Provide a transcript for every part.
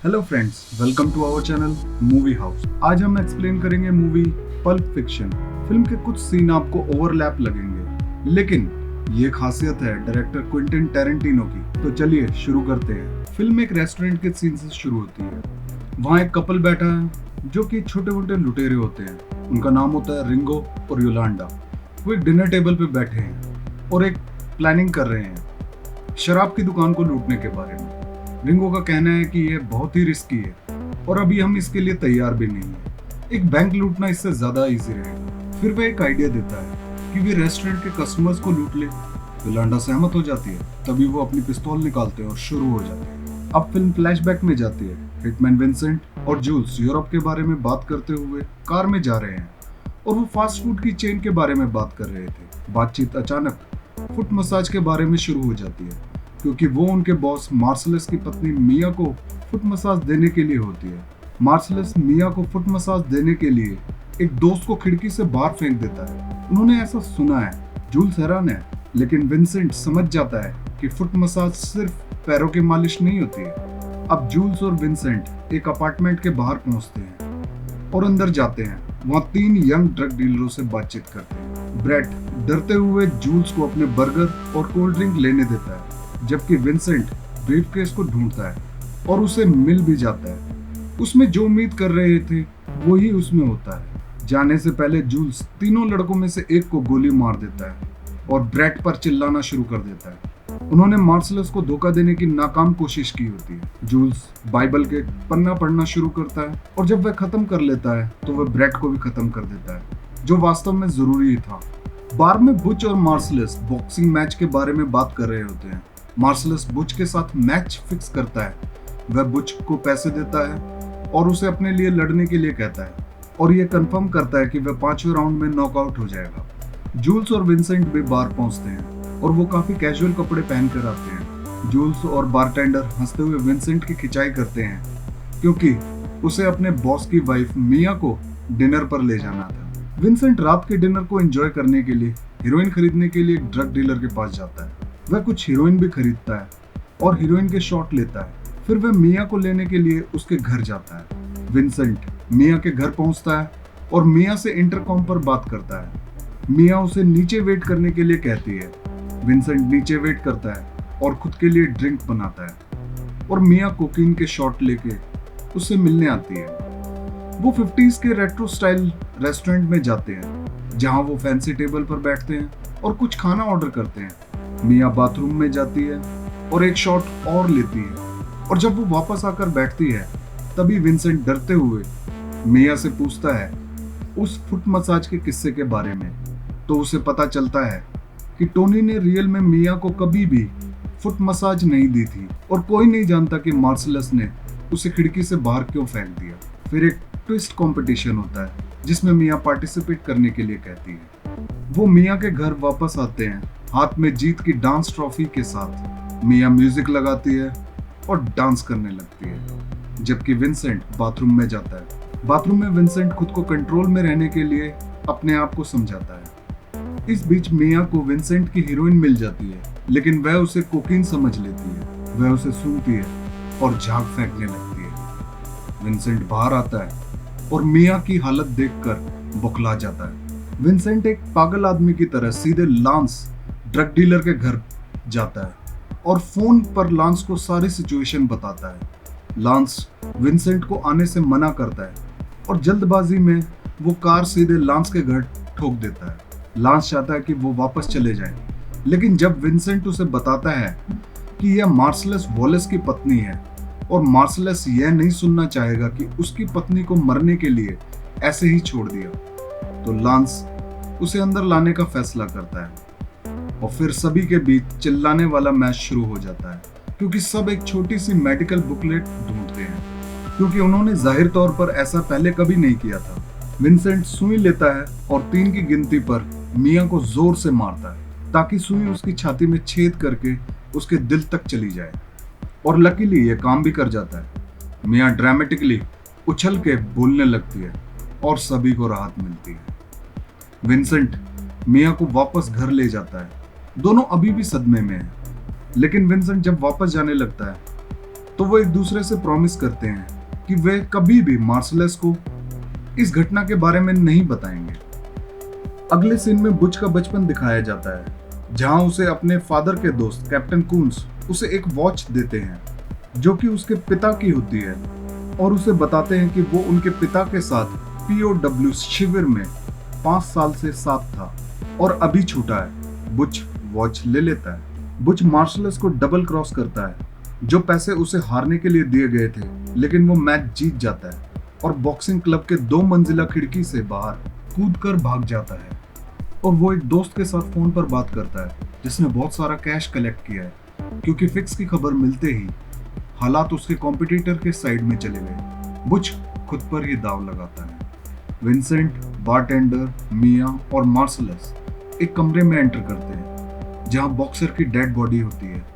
Hello friends, welcome to our channel movie house. आज हम explain करेंगे मूवी पल्प फिक्शन। फिल्म के कुछ सीन आपको ओवरलैप लगेंगे, लेकिन ये खासियत है डायरेक्टर क्विंटन टैरेंटिनो की। तो चलिए शुरू करते हैं। फिल्म एक रेस्टोरेंट के सीन से शुरू होती है। वहाँ एक कपल बैठा है जो कि छोटे मोटे लुटेरे होते हैं। उनका नाम होता है रिंगो और योलांडा। वो एक डिनर टेबल पे बैठे हैं और एक प्लानिंग कर रहे हैं शराब की दुकान को लूटने के बारे में। रिंगो का कहना है कि यह बहुत ही रिस्की है और अभी हम इसके लिए तैयार भी नहीं है। एक बैंक लूटना इससे ज्यादा इजी रहेगा। फिर वह एक आइडिया देता है कि वे रेस्टोरेंट के कस्टमर्स को लूट ले। योलांडा सहमत हो जाती है। तभी वो अपनी पिस्तौल निकालते हैं और शुरू हो जाते हैं। अब फिल्म फ्लैशबैक में जाती है। हिटमैन विंसेंट और जूल्स यूरोप के बारे में बात करते हुए कार में जा रहे हैं और वो फास्ट फूड की चेन के बारे में बात कर रहे थे। बातचीत अचानक फुट मसाज के बारे में शुरू हो जाती है, क्योंकि वो उनके बॉस मार्सलस की पत्नी मिया को फुट मसाज देने के लिए होती है। मार्सलस मिया को फुट मसाज देने के लिए एक दोस्त को खिड़की से बाहर फेंक देता है। उन्होंने ऐसा सुना है। जूल्स हैरान है, लेकिन विंसेंट समझ जाता है कि फुट मसाज सिर्फ पैरों की मालिश नहीं होती है। अब जूल्स और विंसेंट एक अपार्टमेंट के बाहर पहुंचते हैं और अंदर जाते हैं। वहाँ 3 यंग ड्रग डीलरों से बातचीत करते हैं। ब्रेट डरते हुए जूल्स को अपने बर्गर और कोल्ड ड्रिंक लेने देता है, जबकि विंसेंट ब्रीफकेस को ढूंढता है और उसे मिल भी जाता है। उसमें जो उम्मीद कर रहे थे वो ही उसमें होता है। जाने से पहले जूल्स तीनों लड़कों में से एक को गोली मार देता है और ब्रेट पर चिल्लाना शुरू कर देता है। उन्होंने मार्सलस को धोखा देने की नाकाम कोशिश की होती है। जूल्स बाइबल के पन्ना पढ़ना शुरू करता है और जब वह खत्म कर लेता है तो वह ब्रेट को भी खत्म कर देता है, जो वास्तव में जरूरी था। बार में बुच और मार्सलस बॉक्सिंग मैच के बारे में बात कर रहे होते हैं। मार्सलस बुच के साथ मैच फिक्स करता है। वह बुच को पैसे देता है और उसे अपने लिए लड़ने के लिए कहता है और यह कंफर्म करता है कि वह 5वें राउंड में नॉकआउट हो जाएगा। जूल्स और विंसेंट भी बार पहुंचते हैं और वो काफी कैजुअल कपड़े पहन कर आते हैं। जूल्स और बारटेंडर हंसते हुए विंसेंट की खिंचाई करते हैं, क्योंकि उसे अपने बॉस की वाइफ मिया को डिनर पर ले जाना था। विंसेंट रात के डिनर को एंजॉय करने के लिए हीरोइन खरीदने के लिए एक ड्रग डीलर के पास जाता है। वह कुछ हीरोइन भी खरीदता है और हीरोइन के शॉट लेता है। फिर वह मिया को लेने के लिए उसके घर जाता है। विंसेंट मिया के घर पहुंचता है और मिया से इंटरकॉम पर बात करता है। मिया उसे नीचे वेट करने के लिए कहती है। विंसेंट नीचे वेट करता है और खुद के लिए ड्रिंक बनाता है और मिया कोकीन के शॉट लेके उससे मिलने आती है। वो 50s के रेट्रो स्टाइल रेस्टोरेंट में जाते हैं, जहां वो फैंसी टेबल पर बैठते हैं और कुछ खाना ऑर्डर करते हैं। मिया बाथरूम में जाती है और एक शॉट और लेती है और जब वो वापस आकर बैठती है तभी विंसेंट डरते हुए मिया से पूछता है उस फुट मसाज के किस्से के बारे में। तो उसे पता चलता है कि टोनी ने रियल में मिया को कभी भी फुट मसाज नहीं दी थी और कोई नहीं जानता कि मार्सलस ने उसे खिड़की से बाहर क्यों फेंक दिया। फिर एक ट्विस्ट कंपटीशन होता है जिसमें मिया पार्टिसिपेट करने के लिए कहती है। वो मिया के घर वापस आते हैं हाथ में जीत की डांस ट्रॉफी के साथ। मिया म्यूजिक लगाती है और डांस करने लगती है, जबकि विंसेंट बाथरूम में जाता है। बाथरूम में विंसेंट खुद को कंट्रोल में रहने के लिए अपने आप को समझाता है। इस बीच मिया को विंसेंट की हीरोइन मिल जाती है, लेकिन वह उसे कोकीन समझ लेती है। वह उसे सूंघती है और झाग फेंकने लगती है। विंसेंट बाहर आता है और मिया की हालत देखकर बौखला जाता है। विंसेंट एक पागल आदमी की तरह सीधे लांस ड्रग डीलर के घर जाता है और फोन पर लांस को सारी सिचुएशन बताता है। लांस विंसेंट को आने से मना करता है और जल्दबाजी में वो कार सीधे लांस के घर ठोक देता है। लांस चाहता है कि वो वापस चले जाए, लेकिन जब विंसेंट उसे बताता है कि यह मार्सलस वॉलेस की पत्नी है और मार्सलस यह नहीं सुनना चाहेगा कि उसकी पत्नी को मरने के लिए ऐसे ही छोड़ दिया, तो लांस उसे अंदर लाने का फैसला करता है और फिर सभी के बीच चिल्लाने वाला मैच शुरू हो जाता है, क्योंकि सब एक छोटी सी मेडिकल बुकलेट ढूंढते हैं, क्योंकि उन्होंने जाहिर तौर पर ऐसा पहले कभी नहीं किया था। विंसेंट सुई लेता है और 3 की गिनती पर मिया को जोर से मारता है ताकि सुई उसकी छाती में छेद करके उसके दिल तक चली जाए, और लकीली यह काम भी कर जाता है। मिया ड्रामेटिकली उछल के बोलने लगती है और सभी को राहत मिलती है। विंसेंट मिया को वापस घर ले जाता है। दोनों अभी भी सदमे में हैं, लेकिन विंसेंट जब वापस जाने लगता है तो वो एक दूसरे से प्रॉमिस करते हैं कि वे कभी भी मार्सलेस को इस घटना के बारे में नहीं बताएंगे। अगले सीन में बुच का बचपन दिखाया जाता है, जहां उसे अपने फादर के दोस्त कैप्टन कून्स उसे एक वॉच देते हैं जो कि उसके पिता की होती है, और उसे बताते हैं कि वो उनके पिता के साथ POW शिविर में 5 साल से साथ था और अभी छूटा है। बुच वॉच ले लेता है। बुच मार्शलेस को डबल क्रॉस करता है, जो पैसे उसे हारने के लिए दिए गए थे, लेकिन वो मैच जीत जाता है और बॉक्सिंग क्लब के 2 मंजिला खिड़की से बाहर कूदकर भाग जाता है। और वो एक दोस्त के साथ फोन पर बात करता है जिसने बहुत सारा कैश कलेक्ट किया है, क्योंकि फिक्स की खबर मिलते ही हालात उसके कॉम्पिटिटर के साइड में चले गए। बुच खुद पर ही दाव लगाता है। विंसेंट, बारटेंडर, मिया और मार्सलेस एक कमरे में एंटर करते हैं जहां बॉक्सर की डेड बॉडी होती है।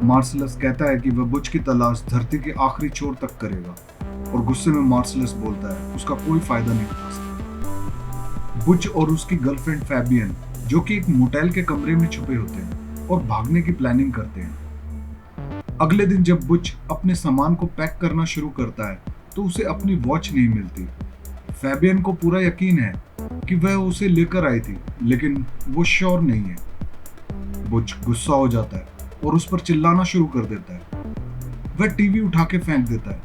मार्सलेस कहता है कि वह बुच की तलाश धरती के आखिरी छोर तक करेगा, और गुस्से में मार्सलेस बोलता है उसका कोई फायदा नहीं उठा सकता। बुच और उसकी गर्लफ्रेंड फैबियन, जो कि एक मोटेल के कमरे में छुपे होते हैं और भागने की प्लानिंग करते हैं। अगले दिन जब बुच अपने सामान को पैक करना शुरू करता है तो उसे अपनी वॉच नहीं मिलती। फैबियन को पूरा यकीन है कि वह उसे लेकर आई थी, लेकिन वो श्योर नहीं है। बुच गुस्सा हो जाता है और उस पर चिल्लाना शुरू कर देता है। वह टीवी उठा के फेंक देता है।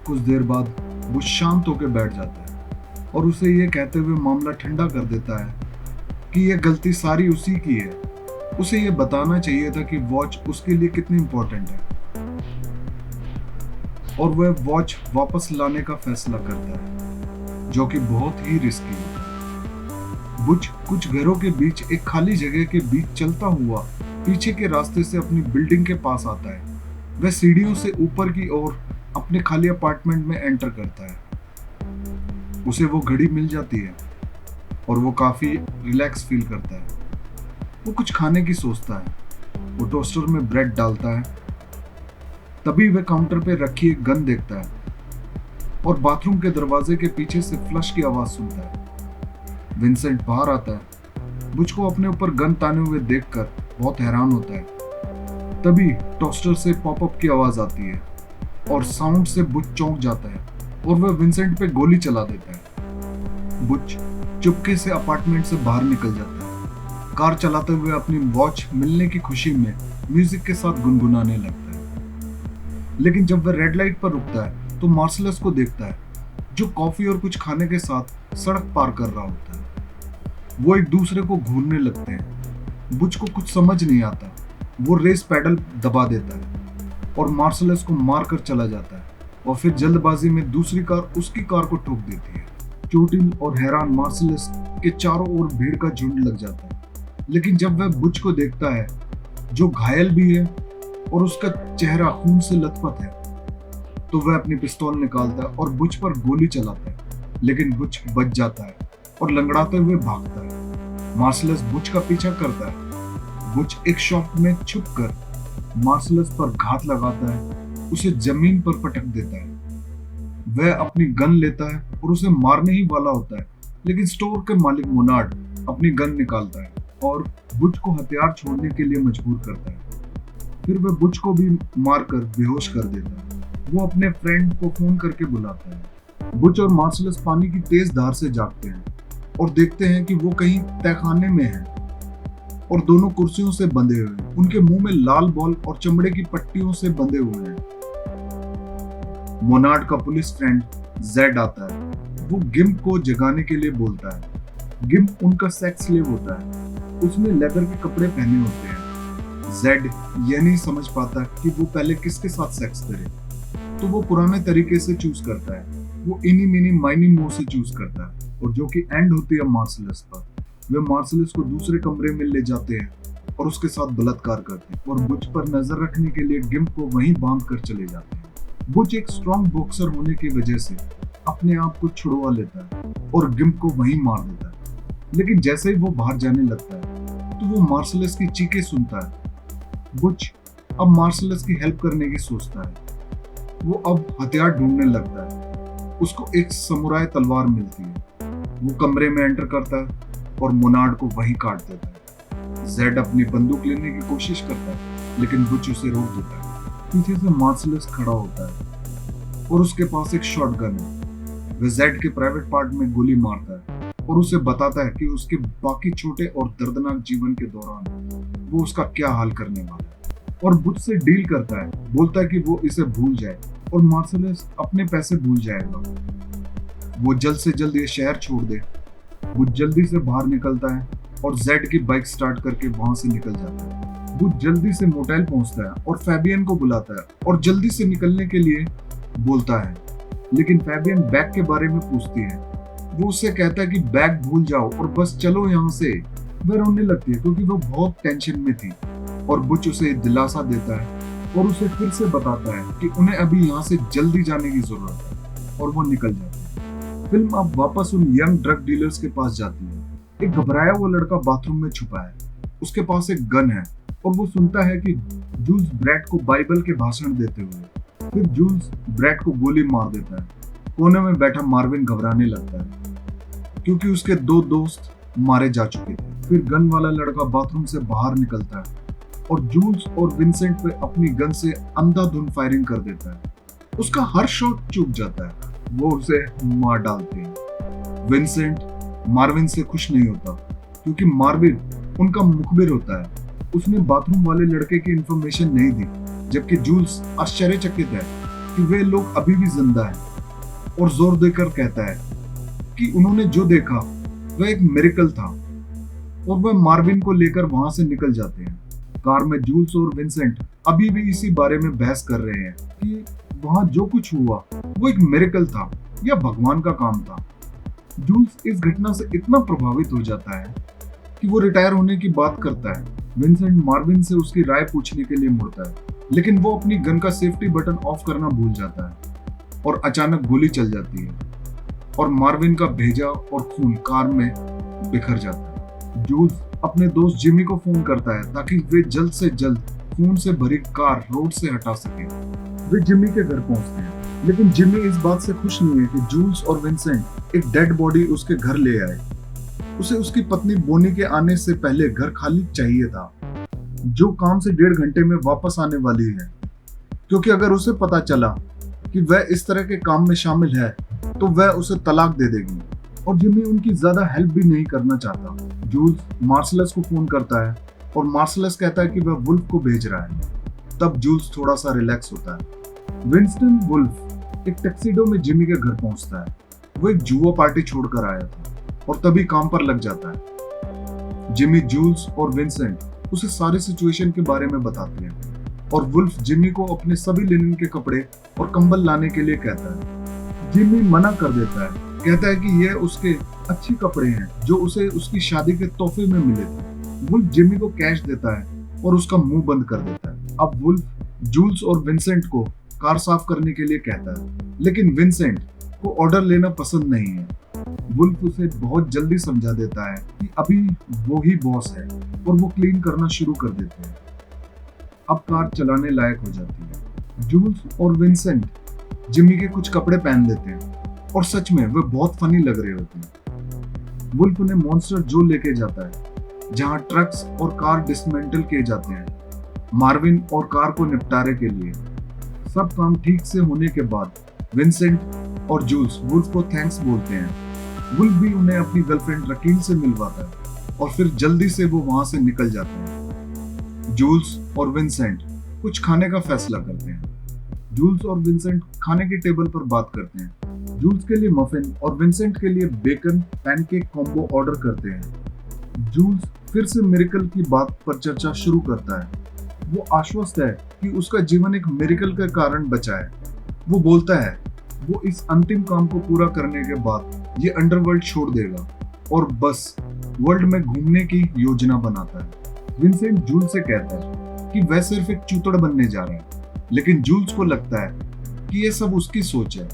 कुछ देर बाद बुच शांत होकर बैठ जाता है और उसे ये कहते हुए मामला ठंडा कर देता है कि यह गलती सारी उसी की है। उसे ये बताना चाहिए था कि वॉच उसके लिए कितनी इंपॉर्टेंट है, और वह वॉच वापस लाने का फैसला करता है, जो कि बहुत ही रिस्की होता है। बुच कुछ घरों के बीच एक खाली जगह के बीच चलता हुआ पीछे के रास्ते से अपनी बिल्डिंग के पास आता है। वह सीढ़ियों से ऊपर की ओर अपने खाली अपार्टमेंट में एंटर करता है। उसे वो घड़ी मिल जाती है और वो काफी रिलैक्स फील करता है। वो कुछ खाने की सोचता है। वो टोस्टर में ब्रेड डालता है। तभी वह काउंटर पे रखी एक गन देखता है और बाथरूम के दरवाजे के पीछे से फ्लश की आवाज सुनता है। विंसेंट बाहर आता है। बुच को अपने ऊपर गन ताने हुए देखकर बहुत हैरान होता है। तभी टोस्टर से पॉपअप की आवाज आती है और साउंड से बुच चौंक जाता है और वह विंसेंट पे गोली चला देता है। बुच चुपके से अपार्टमेंट से बाहर निकल जाता है। कार चलाते हुए अपनी वॉच मिलने की खुशी में म्यूजिक के साथ गुनगुनाने लगता है। लेकिन जब वह रेड लाइट पर रुकता है तो मार्सलेस को देखता है, जो कॉफी और कुछ खाने के साथ सड़क पार कर रहा होता है। वो एक दूसरे को घूरने लगते हैं। बुच को कुछ समझ नहीं आता। वो रेस पैडल दबा देता है और मार्सलेस को मार कर चला जाता है, और फिर जल्दबाजी में दूसरी कार उसकी कार को ठोक देती है। चोटिल और हैरान मार्सलेस के चारों ओर भीड़ का झुंड लग जाता है। लेकिन जब वह बुच को देखता है, जो घायल भी है और उसका चेहरा खून से लथपथ है, तो वह अपनी पिस्तौल निकालता है और बुच पर गोली चलाता है। लेकिन बुच बच जाता है और लंगड़ाते हुए भागता है। मार्सलेस बुच का पीछा करता है। बुच एक शॉप में छुपकर मार्सलेस पर घात लगाता है, उसे जमीन पर पटक देता है। वह अपनी गन लेता है और उसे मारने ही वाला होता है, लेकिन स्टोर के मालिक मोनार्ड अपनी गन निकालता है और बुच को हथियार छोड़ने के लिए मजबूर करता है। फिर वह बुच को भी मारकर बेहोश कर देता है। वो अपने फ्रेंड को फोन करके बुलाता है। बुच और मार्सलेस पानी की तेज धार से जागते हैं और देखते हैं कि वो कहीं तहखाने में है और दोनों कुर्सियों से बंधे हुए हैं। उनके मुंह में लाल बॉल और चमड़े की पट्टियों से बंधे हुए हैं। मोनार्ड का पुलिस फ्रेंड जेड आता है। वो गिम्प को जगाने के लिए बोलता है। गिम्प उनका सेक्स स्लेव होता है। उसने लेदर के कपड़े पहने होते हैं। जेड यह नहीं समझ पाता कि वो पहले किसके साथ सेक्स करे, तो वो पुराने तरीके से चूज करता है। वो इनी मिनी माइनी मोह से चूज करता है, और जो कि एंड होती है मार्सलेस पर। वे मार्सलेस को दूसरे कमरे में ले जाते हैं और उसके साथ बलात्कार करते हैं, और बुच पर नजर रखने के लिए गिम्प को वहीं बांध कर चले जाते हैं। बुच एक स्ट्रॉन्ग बॉक्सर होने की वजह से अपने आप को छुड़वा लेता है और गिम्प को वहीं मार देता है। लेकिन जैसे ही वो बाहर जाने लगता है तो वो मार्सलेस की चीखें सुनता है। बुच अब मार्सलेस की हेल्प करने की सोचता है। वो अब हथियार ढूंढने लगता है। उसको एक समुराई तलवार मिलती है। वो कमरे में एंटर करता है और मोनार्ड को वहीं काट देता है। जेड अपनी बंदूक लेने की कोशिश करता है, लेकिन बुच उसे रोक देता है। पीछे से मार्शलेस खड़ा होता है और उसके पास एक शॉटगन है। वह जेड के प्राइवेट पार्ट में गोली मारता है और उसे बताता है कि उसके बाकी छोटे और दर्दनाक जीवन के दौरान वो उसका क्या हाल करने वाला है, और बुच से डील करता है। बोलता है कि वो इसे भूल जाए और मार्शलेस अपने पैसे भूल जाएगा। वो जल्द से जल्द ये शहर छोड़ दे। वो जल्दी से बाहर निकलता है और जेड की बाइक स्टार्ट करके वहां से निकल जाता है। वो जल्दी से मोटेल पहुंचता है और फैबियन को बुलाता है और जल्दी से निकलने के लिए बोलता है, लेकिन फैबियन बैग के बारे में पूछती है। वो उससे कहता है कि बैग भूल जाओ और बस चलो यहाँ से। वह रोने लगती है क्योंकि वो बहुत टेंशन में थी, और बुच उसे दिलासा देता है और उसे फिर से बताता है कि उन्हें अभी यहाँ से जल्दी जाने की जरूरत है, और वो निकल जाते हैं। फिल्म अब वापस उन यंग ड्रग डीलर्स के पास जाती है। एक घबराया हुआ लड़का बाथरूम में छुपा है। उसके पास एक गन है और वो सुनता है कि जूल्स ब्रैड को बाइबल के भाषण देते हुए। फिर जूल्स ब्रैड को गोली मार देता है। कोने में बैठा मार्विन घबराने लगता है क्योंकि उसके 2 दोस्त मारे जा चुके थे। फिर गन वाला लड़का बाथरूम से बाहर निकलता है और जूल्स और विंसेंट पे अपनी गन से अंधाधुंध फायरिंग कर देता है। उसका हर शॉट चूक जाता है। वो उसे मार डालते हैं। विंसेंट मार्विन से खुश नहीं होता क्योंकि मार्विन उनका मुखबिर होता है। उसने बाथरूम वाले लड़के की इंफॉर्मेशन नहीं दी, जबकि जूल्स आश्चर्यचकित है कि वे लोग अभी भी जिंदा हैं, और जोर देकर कहता है कि उन्होंने जो देखा वह एक मिरेकल था, और वह मार्विन को लेकर वहां से निकल जाते हैं। कार में जूल्स और विंसेंट अभी भी इसी बारे में बहस कर रहे हैं कि वहां जो कुछ हुआ वो एक मिरेकल था या भगवान का काम था। जूल्स इस घटना से इतना प्रभावित हो जाता है कि वो रिटायर होने की बात करता है। विंसेंट मार्विन से उसकी राय पूछने के लिए मुड़ता है, लेकिन वो अपनी गन का सेफ्टी बटन ऑफ करना भूल जाता है और अचानक गोली चल जाती है और मार्विन का भेजा और खून कार में बिखर जाता है। जूल्स अपने दोस्त जिमी को फोन करता है ताकि वे जल्द से जल्द खून से भरी कार रोड से हटा सके। वे जिमी के घर पहुंचते हैं, लेकिन जिमी इस बात से खुश नहीं है कि जूल्स और विंसेंट एक डेड बॉडी उसके घर ले आए। उसे उसकी पत्नी बोनी के आने से पहले घर खाली चाहिए था, जो काम से 1.5 घंटे में वापस आने वाली है, क्योंकि अगर उसे पता चला कि वह इस तरह के काम में शामिल है तो वह उसे तलाक दे देगी, और जिमी उनकी ज्यादा हेल्प भी नहीं करना चाहता। जूल्स मार्शलेस को फोन करता है और मार्शलेस कहता है कि वह वुल्फ को भेज रहा है। तब जूल्स थोड़ा सा रिलैक्स होता है। विंस्टन वुल्फ एक टैक्सीडो में जिमी के घर पहुंचता है। वो एक जुआ पार्टी छोड़कर आया था और तभी काम पर लग जाता है। जिमी, जूल्स और विंसेंट उसे सारी सिचुएशन के बारे में बताते हैं, और वुल्फ जिमी को अपने सभी लिनन के कपड़े और कंबल लाने के लिए कहता है। जिमी मना कर देता है, कहता है कि यह उसके अच्छे कपड़े हैं जो उसे उसकी शादी के तोहफे में मिले थे। वुल्फ जिमी को कैश देता है और उसका मुंह बंद कर देता है। अब वुल्फ जूल्स और विंसेंट को कार साफ करने के लिए कहता है, लेकिन विंसेंट को ऑर्डर लेना पसंद नहीं है। वुल्फ उसे बहुत जल्दी समझा देता है कि अभी वो ही बॉस है, और वो क्लीन करना शुरू कर देते हैं। अब कार चलाने लायक हो जाती है। जूल्स और विंसेंट जिमी के कुछ कपड़े पहन लेते हैं और सच में वे बहुत फनी लग रहे होते हैं। वुल्फ उन्हें मॉन्स्टर जो लेके जाता है, जहां ट्रक्स और कार डिसमेंटल किए जाते हैं मार्विन और कार को निपटारे के लिए। सब काम ठीक से होने के बाद विंसेंट और जूल्स वुल्फ को थैंक्स बोलते हैं। वुल्फ भी उन्हें अपनी गर्लफ्रेंड रकील से मिलवाता है और फिर जल्दी से वो वहां से निकल जाते हैं। जूल्स और विंसेंट कुछ खाने का फैसला करते हैं। जूल्स और विंसेंट खाने की टेबल पर बात करते हैं। जूल्स के लिए मफिन और विंसेंट के लिए बेकन पैनकेक कॉम्बो ऑर्डर करते हैं। जूल्स फिर से मिरेकल की बात पर चर्चा शुरू करता है। वो आश्वस्त है कि उसका जीवन एक मिरेकल के कारण बचा है। वो बोलता है वो इस अंतिम काम को पूरा करने के बाद ये अंडरवर्ल्ड छोड़ देगा और बस वर्ल्ड में घूमने की योजना बनाता है। विंसेंट जूल्स से कहता है कि वह सिर्फ एक चूतड़ बनने जा रहा है, लेकिन जूल्स को लगता है कि ये सब उसकी सोच है।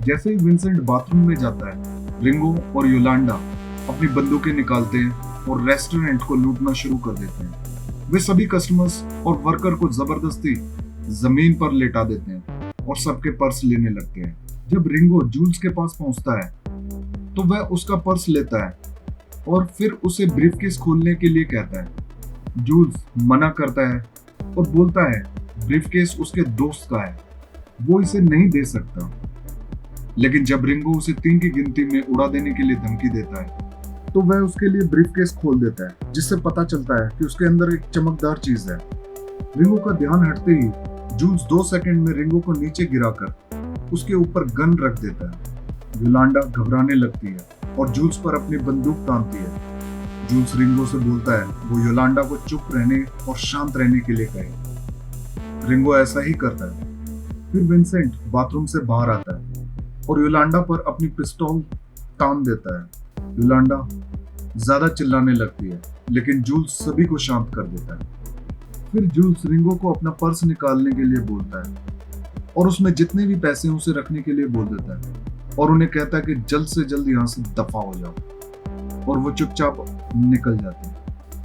जैसे ही विंसेंट बाथरूम में जाता है, रिंगो और योलांडा अपनी बंदूकें निकालते हैं और रेस्टोरेंट को लूटना शुरू कर देते हैं। वे सभी कस्टमर्स और वर्कर को जबरदस्ती जमीन पर लेटा देते हैं और सबके पर्स लेने लगते हैं। जब रिंगो जूल्स के पास पहुंचता है तो वह उसका पर्स लेता है और फिर उसे ब्रीफकेस खोलने के लिए कहता है। जूल्स मना करता है और बोलता है ब्रीफकेस उसके दोस्त का है, वो इसे नहीं दे सकता। लेकिन जब रिंगो उसे 3 की गिनती में उड़ा देने के लिए धमकी देता है तो वह उसके लिए ब्रीफकेस खोल देता है, जिससे पता चलता है कि उसके अंदर एक चमकदार चीज है। रिंगो का ध्यान हटते ही जूल्स 2 सेकंड में रिंगो को नीचे गिराकर उसके ऊपर गन रख देता है। योलांडा घबराने लगती है और जूल्स पर अपनी बंदूक तानती है। जूल्स रिंगो से बोलता है वो योलांडा को चुप रहने और शांत रहने के लिए कहे। रिंगो ऐसा ही करता है। फिर विंसेंट बाथरूम से बाहर आता है और योलांडा पर अपनी पिस्तौल तान देता है। योलांडा ज्यादा चिल्लाने लगती है, लेकिन जूल्स सभी को शांत कर देता है। फिर जूल्स रिंगो को अपना पर्स निकालने के लिए बोलता है और उसमें जितने भी पैसे हैं उसे रखने के लिए बोल देता है और उन्हें कहता है कि जल्द से जल्द यहाँ से दफा हो जाओ, और वो चुपचाप निकल जाते हैं।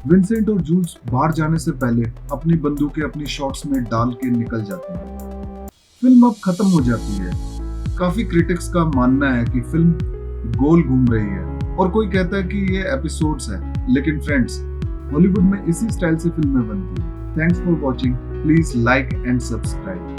विंसेंट और जूल्स बाहर जाने से पहले अपनी बंदूकें अपनी शॉट्स में डाल के निकल जाते हैं। फिल्म अब खत्म हो जाती है। काफी क्रिटिक्स का मानना है कि फिल्म गोल घूम रही है और कोई कहता है कि ये एपिसोड्स है, लेकिन फ्रेंड्स, हॉलीवुड में इसी स्टाइल से फिल्में बनती है। Thanks for watching, please like and subscribe.